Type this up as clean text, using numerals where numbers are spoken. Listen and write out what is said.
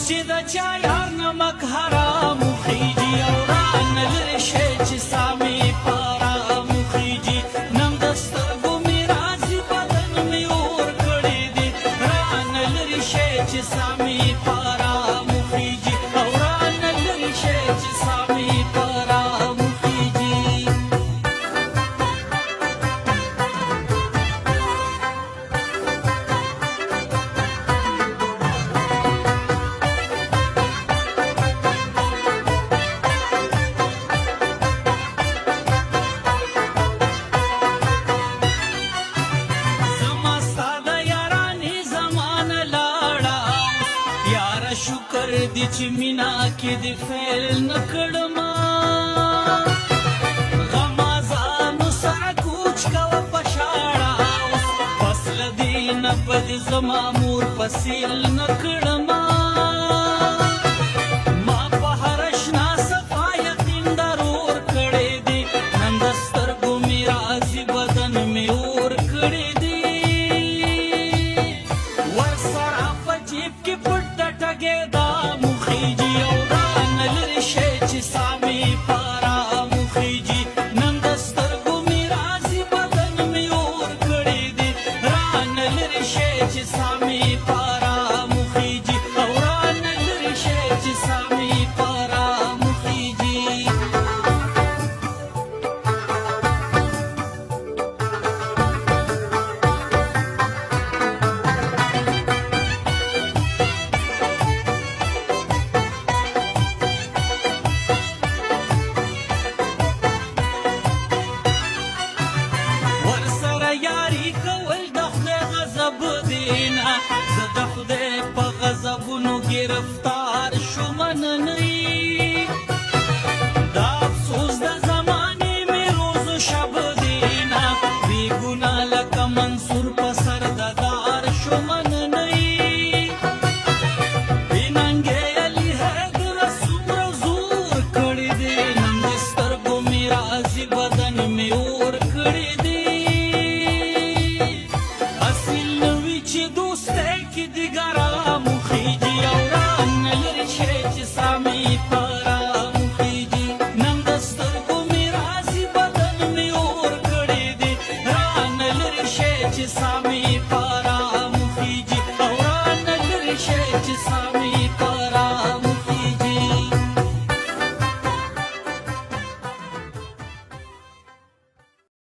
چې د چا یار نمک حرام خیږي او رانه لرې شی چې سامې په ارام خیږي نن د سترګو مې راځي بدن مې اور کړی دی رانه لرې شی چې سامې په ارام خیږي او رانه لرې شی چې سامې په ارام خیږي شکر دی چې مینا کې د فعل نکړما غمازانو سره کوچ کوه پشاړه فصل دی نه بد زما مور فصیل نکړما ما په هر شنا صفا یقین درور کړی دی نن د سترګو مې راځي بدن مې اور کړی دی ورسره په جیب کې پټ ټګېدا مخیږي او رانه لرې شی چې سامې په ارام خیږي نن د سترګو مې راځي بدن مې اور کړی دی رانه لرې شی چې سامې په ارام خیږي او رانه لرې شی چې سامې په ارام خیږي غضبونو گرفتار شوم نننی دا افسوس د زمانې مې روز و شب دینا بی ګناه لکه منصور په سر د دار شوم نننی بې ننګې علي حیدر څومره زور کړی دی نن د سترګو مې راځي بدن مې اور کړی دی اصیل نوي چې دوستی کې دیګران Sami pa